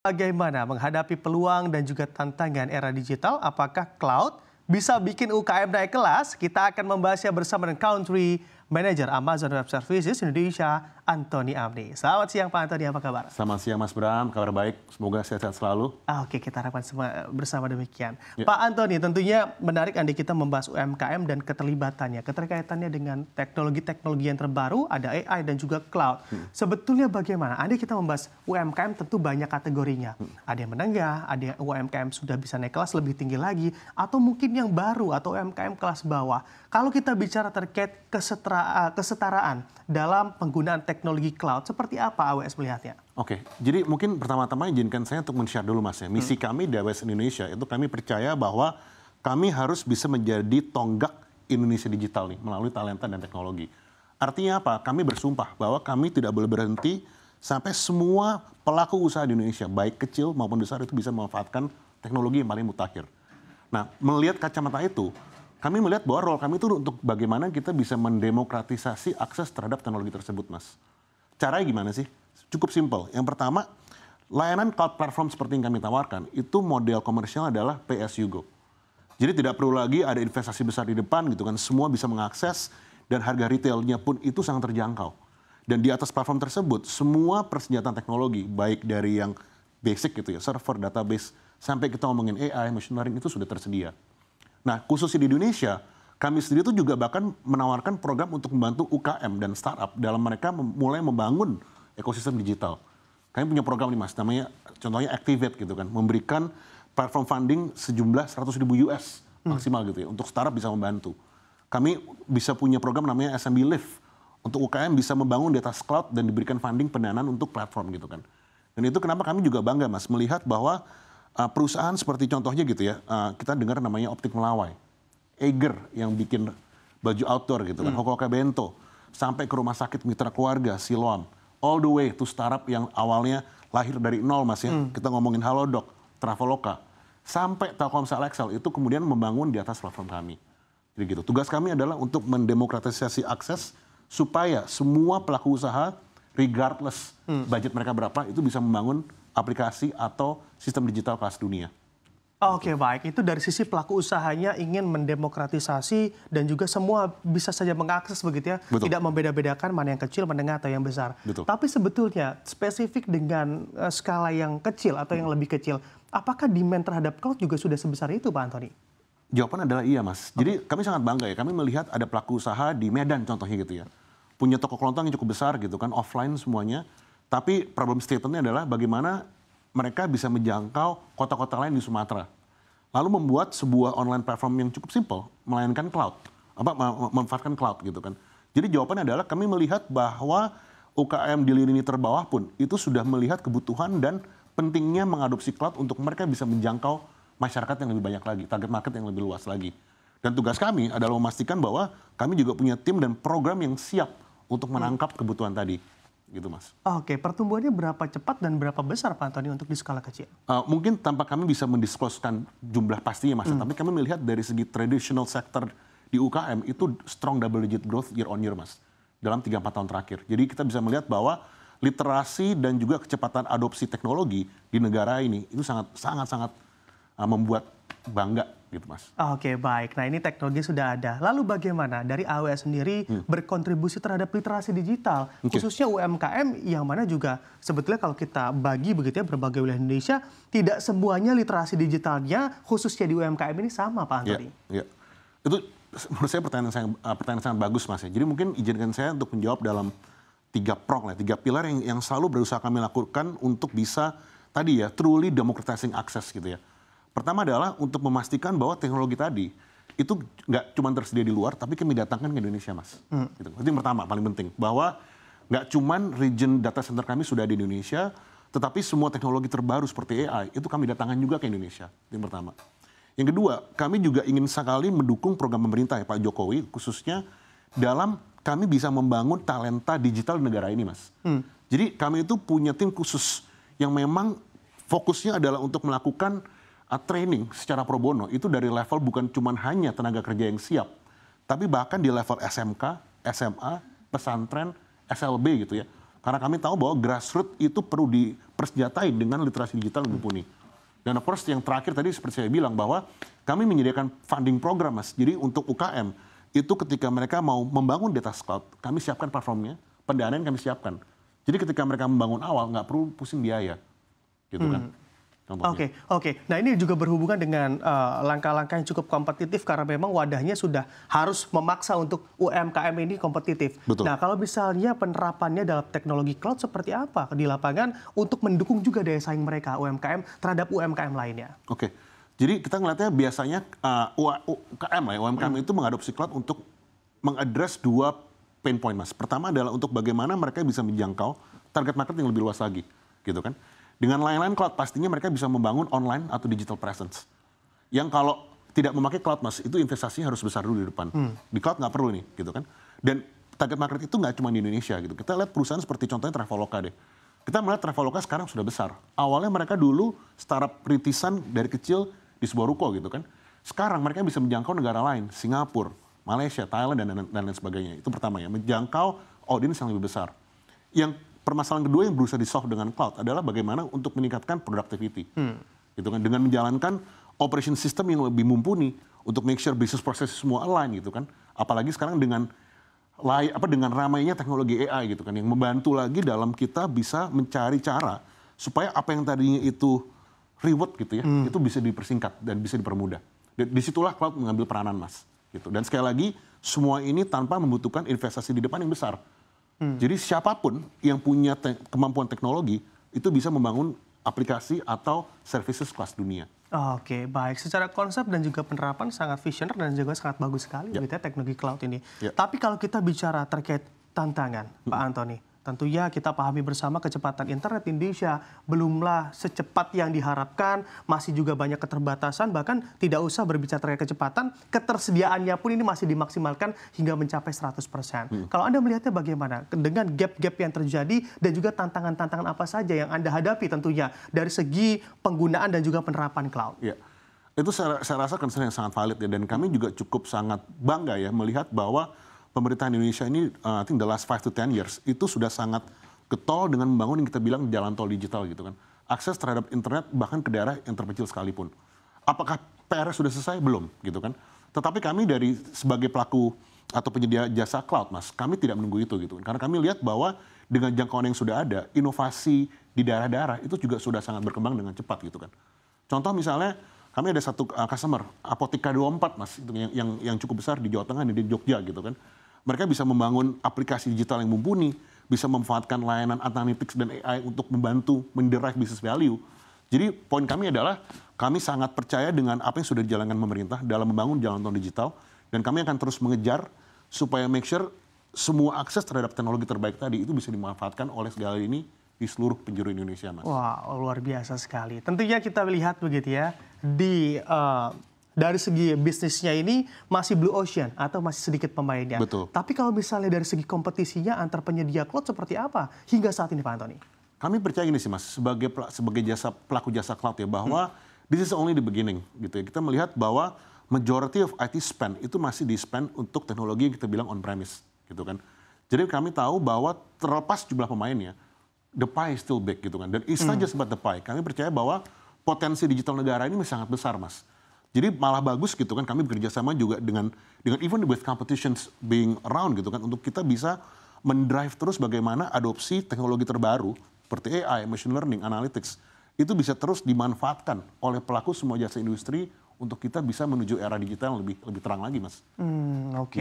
Bagaimana menghadapi peluang dan juga tantangan era digital? Apakah cloud bisa bikin UKM naik kelas? Kita akan membahasnya bersama dengan Country Manager Amazon Web Services Indonesia, Antony Amri. Selamat siang Pak Antony, apa kabar? Selamat siang Mas Bram, kabar baik. Semoga sehat-sehat selalu. Oke, kita harapkan bersama demikian. Ya. Pak Antony, tentunya menarik andai kita membahas UMKM dan keterlibatannya. Keterkaitannya dengan teknologi-teknologi yang terbaru, ada AI dan juga cloud. Sebetulnya bagaimana? Andai kita membahas UMKM tentu banyak kategorinya. Ada yang menengah, ada yang UMKM sudah bisa naik kelas lebih tinggi lagi, atau mungkin yang baru atau UMKM kelas bawah. Kalau kita bicara terkait kesetaraan dalam penggunaan teknologi cloud, seperti apa AWS melihatnya? Oke, jadi mungkin pertama-tama izinkan saya untuk men-share dulu Mas ya. Misi kami di AWS Indonesia itu kami percaya bahwa kami harus bisa menjadi tonggak Indonesia digital nih melalui talenta dan teknologi. Artinya apa? Kami bersumpah bahwa kami tidak boleh berhenti sampai semua pelaku usaha di Indonesia, baik kecil maupun besar, itu bisa memanfaatkan teknologi yang paling mutakhir. Nah, melihat kacamata itu, kami melihat bahwa role kami itu untuk bagaimana kita bisa mendemokratisasi akses terhadap teknologi tersebut, Mas. Caranya gimana sih? Cukup simpel. Yang pertama, layanan cloud platform seperti yang kami tawarkan, itu model komersial adalah pay as you go. Jadi tidak perlu lagi ada investasi besar di depan gitu kan, semua bisa mengakses dan harga retailnya pun itu sangat terjangkau. Dan di atas platform tersebut, semua persenjataan teknologi, baik dari yang basic gitu ya, server, database, sampai kita ngomongin AI, machine learning itu sudah tersedia. Nah, khususnya di Indonesia, kami sendiri itu juga bahkan menawarkan program untuk membantu UKM dan startup dalam mereka mulai membangun ekosistem digital. Kami punya program nih Mas, namanya contohnya Activate gitu kan, memberikan platform funding sejumlah 100.000 US maksimal gitu ya, untuk startup bisa membantu. Kami bisa punya program namanya SMB Lift, untuk UKM bisa membangun di atas cloud dan diberikan funding pendanaan untuk platform gitu kan. Dan itu kenapa kami juga bangga Mas, melihat bahwa perusahaan seperti contohnya gitu ya, kita dengar namanya Optik Melawai, Eiger yang bikin baju outdoor gitu kan, Hokoka Bento, sampai ke rumah sakit mitra keluarga, Siloam, all the way to startup yang awalnya lahir dari nol Mas ya, kita ngomongin Halodoc, Traveloka, sampai Telkomsel XL itu kemudian membangun di atas platform kami. Jadi gitu, tugas kami adalah untuk mendemokratisasi akses supaya semua pelaku usaha, regardless budget mereka berapa, itu bisa membangun aplikasi atau sistem digital kelas dunia. Oke, baik. Itu dari sisi pelaku usahanya ingin mendemokratisasi dan juga semua bisa saja mengakses begitu ya. Betul. Tidak membeda-bedakan mana yang kecil, menengah atau yang besar. Betul. Tapi sebetulnya spesifik dengan skala yang kecil atau yang lebih kecil, apakah demand terhadap cloud juga sudah sebesar itu Pak Antony? Jawaban adalah iya Mas. Jadi kami sangat bangga ya, kami melihat ada pelaku usaha di Medan contohnya gitu ya. Punya toko kelontong yang cukup besar gitu kan, offline semuanya. Tapi problem statementnya adalah bagaimana mereka bisa menjangkau kota-kota lain di Sumatera. Lalu membuat sebuah online platform yang cukup simpel, melayankan cloud, memanfaatkan cloud gitu kan. Jadi jawabannya adalah kami melihat bahwa UKM di lini terbawah pun itu sudah melihat kebutuhan dan pentingnya mengadopsi cloud untuk mereka bisa menjangkau masyarakat yang lebih banyak lagi, target market yang lebih luas lagi. Dan tugas kami adalah memastikan bahwa kami juga punya tim dan program yang siap untuk menangkap kebutuhan tadi. Gitu Mas. Oke, pertumbuhannya berapa cepat dan berapa besar Pak Antony untuk di skala kecil? Mungkin tanpa kami bisa mendiskloskan jumlah pastinya Mas, tapi kami melihat dari segi traditional sector di UKM itu strong double digit growth year on year Mas, dalam 3-4 tahun terakhir. Jadi kita bisa melihat bahwa literasi dan juga kecepatan adopsi teknologi di negara ini itu sangat membuat bangga gitu Mas. Oke, baik. Nah, ini teknologi sudah ada. Lalu bagaimana dari AWS sendiri berkontribusi terhadap literasi digital, khususnya UMKM yang mana juga sebetulnya kalau kita bagi begitu ya berbagai wilayah Indonesia, tidak semuanya literasi digitalnya khususnya di UMKM ini sama Pak Antony. Ya. Itu menurut saya pertanyaan sangat bagus Mas ya. Jadi mungkin izinkan saya untuk menjawab dalam 3 prong, 3 pilar yang selalu berusaha kami lakukan untuk bisa tadi ya truly democratizing access gitu ya. Pertama adalah untuk memastikan bahwa teknologi tadi itu nggak cuma tersedia di luar, tapi kami datangkan ke Indonesia, Mas. Gitu. Itu yang pertama, paling penting. Bahwa nggak cuma region data center kami sudah di Indonesia, tetapi semua teknologi terbaru seperti AI, itu kami datangkan juga ke Indonesia. Itu yang pertama. Yang kedua, kami juga ingin sekali mendukung program pemerintah ya, Pak Jokowi, khususnya dalam kami bisa membangun talenta digital di negara ini, Mas. Jadi kami itu punya tim khusus yang memang fokusnya adalah untuk melakukan training secara pro bono itu dari level bukan cuma hanya tenaga kerja yang siap, tapi bahkan di level SMK, SMA, pesantren, SLB gitu ya. Karena kami tahu bahwa grassroots itu perlu persenjatain dengan literasi digital yang mumpuni. Dan of course yang terakhir tadi seperti saya bilang bahwa kami menyediakan funding program, Mas. Jadi untuk UKM itu ketika mereka mau membangun data cloud, kami siapkan platformnya, pendanaan kami siapkan. Jadi ketika mereka membangun awal nggak perlu pusing biaya, gitu kan. Oke. Nah ini juga berhubungan dengan langkah-langkah yang cukup kompetitif karena memang wadahnya sudah harus memaksa untuk UMKM ini kompetitif. Betul. Nah kalau misalnya penerapannya dalam teknologi cloud seperti apa di lapangan untuk mendukung juga daya saing mereka UMKM terhadap UMKM lainnya? Oke. Jadi kita ngeliatnya biasanya UKM lah, UMKM itu mengadopsi cloud untuk mengadres 2 pain point, Mas. Pertama adalah untuk bagaimana mereka bisa menjangkau target market yang lebih luas lagi, gitu kan. Dengan lain-lain cloud, pastinya mereka bisa membangun online atau digital presence. Yang kalau tidak memakai cloud, Mas, itu investasinya harus besar dulu di depan. Di cloud nggak perlu nih, gitu kan. Dan target market itu nggak cuma di Indonesia, gitu. Kita lihat perusahaan seperti contohnya Traveloka deh. Kita melihat Traveloka sekarang sudah besar. Awalnya mereka dulu startup rintisan dari kecil di sebuah ruko, gitu kan. Sekarang mereka bisa menjangkau negara lain, Singapura, Malaysia, Thailand, dan lain sebagainya. Itu pertama ya, menjangkau audiens yang lebih besar. Yang permasalahan kedua yang berusaha di-solve dengan cloud adalah bagaimana untuk meningkatkan productivity. Gitu kan, dengan menjalankan operation system yang lebih mumpuni untuk make sure business process semua align gitu kan. Apalagi sekarang dengan ramainya teknologi AI gitu kan yang membantu lagi dalam kita bisa mencari cara supaya apa yang tadinya itu reward gitu ya, itu bisa dipersingkat dan bisa dipermudah. Dan disitulah cloud mengambil peranan, Mas. Gitu. Dan sekali lagi semua ini tanpa membutuhkan investasi di depan yang besar. Jadi siapapun yang punya kemampuan teknologi itu bisa membangun aplikasi atau services kelas dunia. Oke, baik. Secara konsep dan juga penerapan sangat visioner dan juga sangat bagus sekali gitu ya teknologi cloud ini. Tapi kalau kita bicara terkait tantangan, Pak Antoni, tentunya kita pahami bersama kecepatan internet Indonesia belumlah secepat yang diharapkan, masih juga banyak keterbatasan, bahkan tidak usah berbicara terkait kecepatan, ketersediaannya pun ini masih dimaksimalkan hingga mencapai 100%. Kalau Anda melihatnya bagaimana dengan gap-gap yang terjadi dan juga tantangan-tantangan apa saja yang Anda hadapi tentunya dari segi penggunaan dan juga penerapan cloud? Ya, itu saya rasa concern yang sangat valid ya, dan kami juga cukup sangat bangga ya melihat bahwa pemerintahan Indonesia ini, I think the last 5 to 10 years, itu sudah sangat getol dengan membangun yang kita bilang jalan tol digital gitu kan. Akses terhadap internet bahkan ke daerah yang terpencil sekalipun. Apakah PR sudah selesai? Belum gitu kan. Tetapi kami dari sebagai pelaku atau penyedia jasa cloud, Mas, kami tidak menunggu itu gitu kan. Karena kami lihat bahwa dengan jangkauan yang sudah ada, inovasi di daerah-daerah itu juga sudah sangat berkembang dengan cepat gitu kan. Contoh misalnya, kami ada satu customer, Apotika 24, Mas, itu yang cukup besar di Jawa Tengah, di Jogja gitu kan. Mereka bisa membangun aplikasi digital yang mumpuni, bisa memanfaatkan layanan analytics dan AI untuk membantu menderive business value. Jadi poin kami adalah kami sangat percaya dengan apa yang sudah dijalankan pemerintah dalam membangun jalan tol digital, dan kami akan terus mengejar supaya make sure semua akses terhadap teknologi terbaik tadi itu bisa dimanfaatkan oleh segala ini di seluruh penjuru Indonesia, Mas. Wah, luar biasa sekali. Tentunya kita lihat begitu ya, dari segi bisnisnya ini masih blue ocean atau masih sedikit pemainnya. Betul. Tapi kalau misalnya dari segi kompetisinya antar penyedia cloud seperti apa hingga saat ini, Pak Antoni? Kami percaya gini sih, Mas, sebagai pelaku jasa cloud ya, bahwa this is only the beginning gitu ya. Kita melihat bahwa majority of IT spend itu masih di-spend untuk teknologi yang kita bilang on-premise gitu kan. Jadi kami tahu bahwa terlepas jumlah pemainnya, the pie is still big gitu kan. Dan it's not just about the pie. Kami percaya bahwa potensi digital negara ini masih sangat besar, Mas. Jadi malah bagus gitu kan, kami bekerja sama juga dengan even with competitions being around gitu kan, untuk kita bisa mendrive terus bagaimana adopsi teknologi terbaru seperti AI, machine learning, analytics, itu bisa terus dimanfaatkan oleh pelaku semua jasa industri untuk kita bisa menuju era digital yang lebih terang lagi, Mas. Oke.